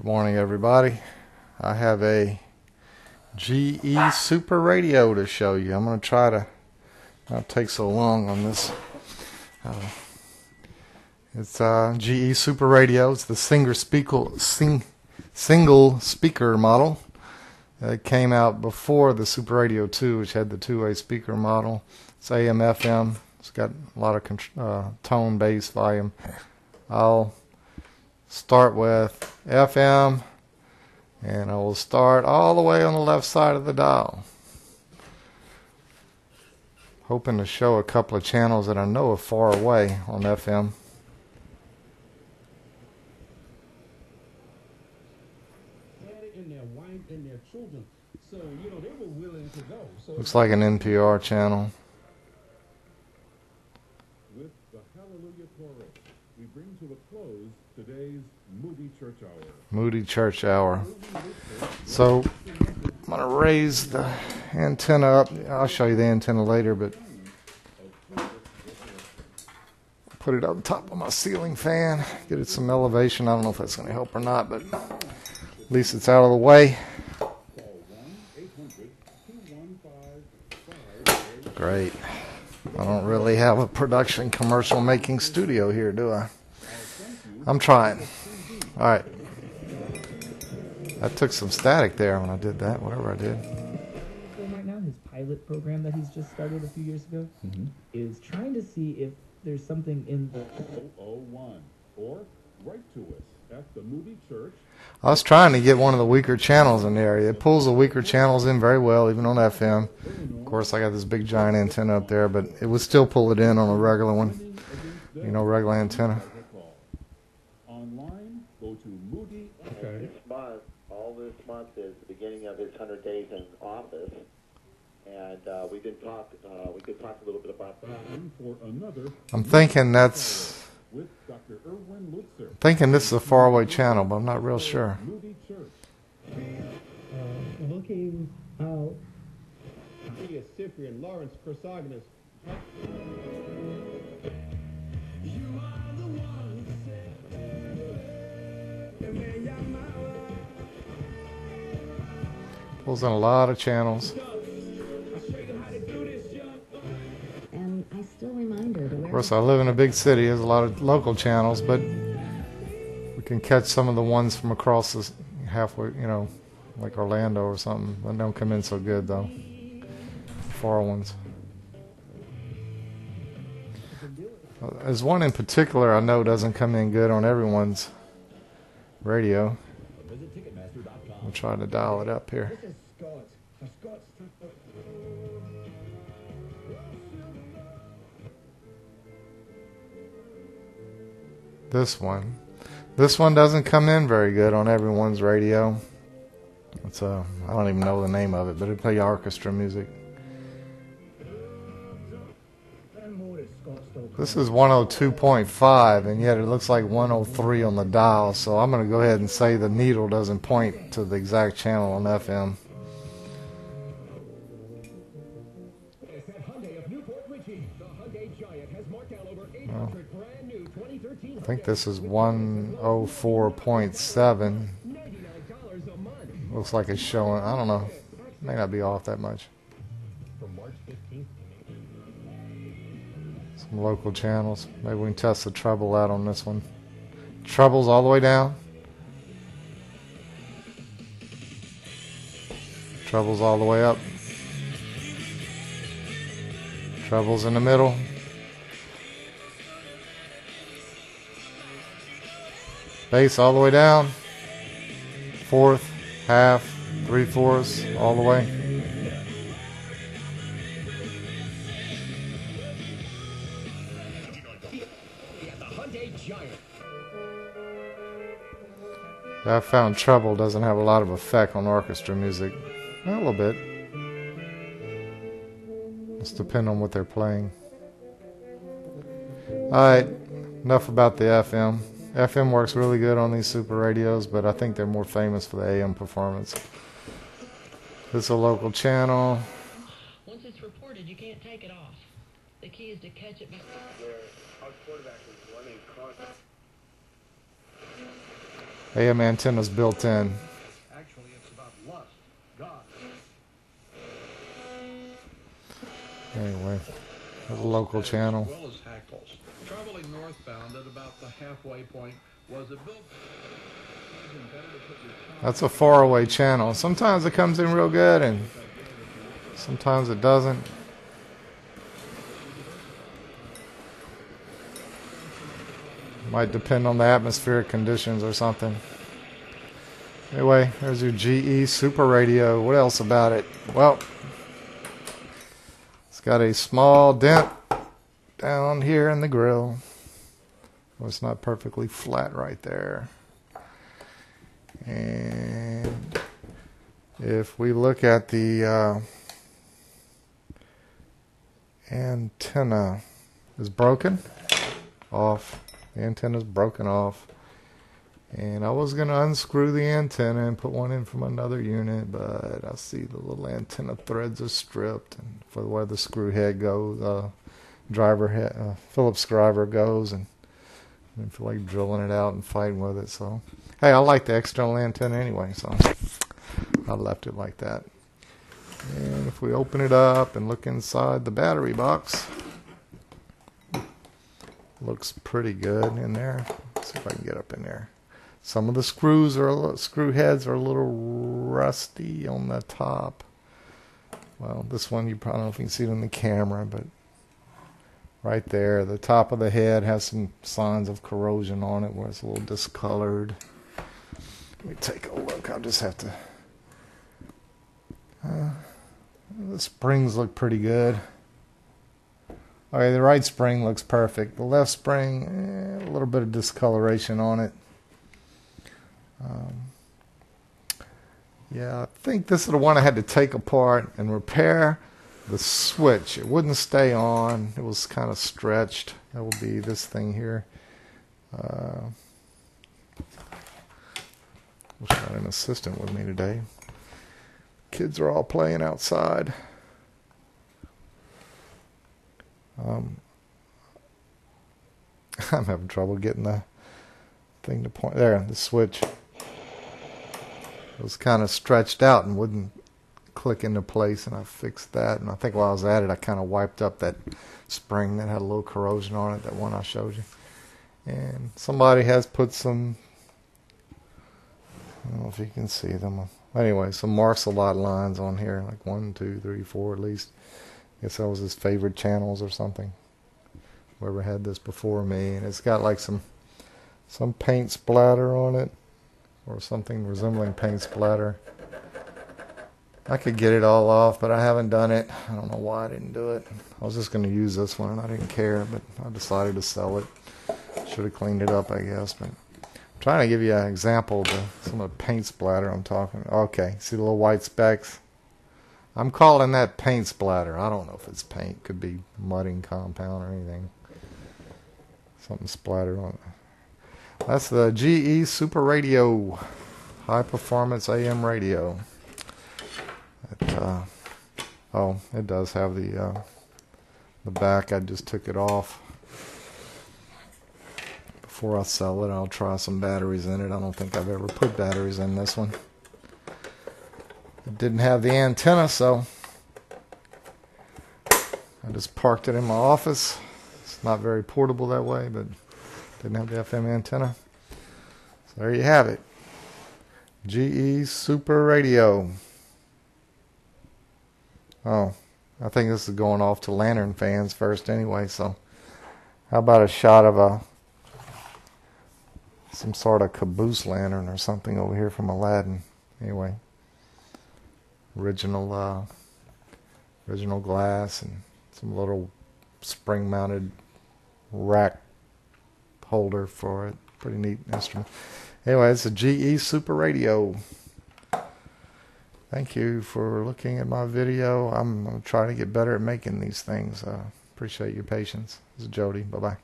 Morning, everybody. I have a GE Super Radio to show you. I'm going to try to not take so long on this. It's GE Super Radio. It's the single speaker model. It came out before the Super Radio 2, which had the two-way speaker model. It's AM, FM. It's got a lot of tone, bass, volume. I'll start with FM, and I will start all the way on the left side of the dial. Hoping to show a couple of channels that I know are far away on FM. Looks like an NPR channel. With the Hallelujah Chorus, we bring to a close today's Moody Church Hour. Moody Church Hour. So I'm going to raise the antenna up. I'll show you the antenna later, but put it up top of my ceiling fan. Get it some elevation. I don't know if that's going to help or not, but at least it's out of the way. Great. I don't really have a production commercial making studio here, do I? I'm trying. All right. I took some static there when I did that, whatever I did. Right now, his pilot program that he's just started a few years ago is trying to see if there's something in the 001, or write to us at the Moody Church. I was trying to get one of the weaker channels in the area. It pulls the weaker channels in very well, even on FM. Of course, I got this big giant antenna up there, but it would still pull it in on a regular one. You know, regular antenna. Online, go to Moody. Okay. This month is the beginning of his 100 days in office, and we could talk a little bit about that. For another I'm thinking that's. with Dr. Erwin Lutzer. Thinking this is a faraway channel, but I'm not real sure. Moody Church. looking out. Cyprian Lawrence Chrysogonus. Pulls in a lot of channels. And I still remind her to wear. Of course, I live in a big city. There's a lot of local channels, but we can catch some of the ones from across the halfway, you know, like Orlando or something. They don't come in so good, though. Far ones. There's one in particular I know doesn't come in good on everyone's radio. I'll try to dial it up here. This one doesn't come in very good on everyone's radio. It's I don't even know the name of it, but it plays orchestra music. This is 102.5, and yet it looks like 103 on the dial, so I'm going to go ahead and say the needle doesn't point to the exact channel on FM. Well, I think this is 104.7. Looks like it's showing, I don't know, may not be off that much. Some local channels. Maybe we can test the treble out on this one. Treble's all the way down. Treble's all the way up. Treble's in the middle. Bass all the way down. Fourth, half, 3/4, all the way. I found treble doesn't have a lot of effect on orchestra music. A little bit. It's depending on what they're playing. Alright, enough about the FM. FM works really good on these super radios, but I think they're more famous for the AM performance. This is a local channel. Once it's reported, you can't take it off. The key is to catch it before. Our quarterback was running contact. AM antennas built in. Actually, it's about lust, God. Anyway, there's a local channel. As well as hackles. Traveling northbound at about the halfway point was a built. That's a faraway channel. Sometimes it comes in real good and sometimes it doesn't. Might depend on the atmospheric conditions or something. Anyway, there's your GE Super Radio. What else about it? Well, it's got a small dent down here in the grill. Well, it's not perfectly flat right there. And if we look at the antenna is broken off. The antenna is broken off. And I was going to unscrew the antenna and put one in from another unit, but I see the little antenna threads are stripped, and for where the screw head goes, driver head, Phillips driver goes, and I didn't feel like drilling it out and fighting with it. So, hey, I like the external antenna anyway, so I left it like that. And if we open it up and look inside the battery box, looks pretty good in there. Let's see if I can get up in there. Some of the screws are screw heads are a little rusty on the top. Well, this one you probably don't know if you can see it on the camera, but right there, the top of the head has some signs of corrosion on it where it's a little discolored. Let me take a look. I'll just have to. The springs look pretty good. Okay, the right spring looks perfect. The left spring, a little bit of discoloration on it. Yeah, I think this is the one I had to take apart and repair the switch. It wouldn't stay on. It was kind of stretched. That will be this thing here. Wish I had an assistant with me today. Kids are all playing outside. I'm having trouble getting the thing to point. There, the switch. It was kind of stretched out and wouldn't click into place, and I fixed that. And I think while I was at it, I kind of wiped up that spring that had a little corrosion on it, that one I showed you. And somebody has put some, I don't know if you can see them. Anyway, some Marks-a-Lot lines on here, like 1, 2, 3, 4 at least. I guess that was his favorite channels or something. Whoever had this before me. And it's got like some paint splatter on it, or something resembling paint splatter. I could get it all off, but I haven't done it. I don't know why I didn't do it. I was just going to use this one, and I didn't care, but I decided to sell it. Should have cleaned it up, I guess. But I'm trying to give you an example of some of the paint splatter I'm talking. Okay, see the little white specks? I'm calling that paint splatter. I don't know if it's paint. Could be mudding compound or anything. Something splattered on it. That's the GE Super Radio, high performance AM radio. It does have the back. I just took it off. Before I sell it, I'll try some batteries in it. I don't think I've ever put batteries in this one. It didn't have the antenna, so I just parked it in my office. It's not very portable that way, but didn't have the FM antenna. So there you have it. GE Super Radio. Oh, I think this is going off to lantern fans first anyway, so how about a shot of some sort of caboose lantern or something over here from Aladdin. Anyway, original glass and some little spring-mounted rack holder for it. Pretty neat instrument. Anyway, it's a GE Super Radio. Thank you for looking at my video. I'm going to try to get better at making these things. Appreciate your patience. This is Jody. Bye-bye.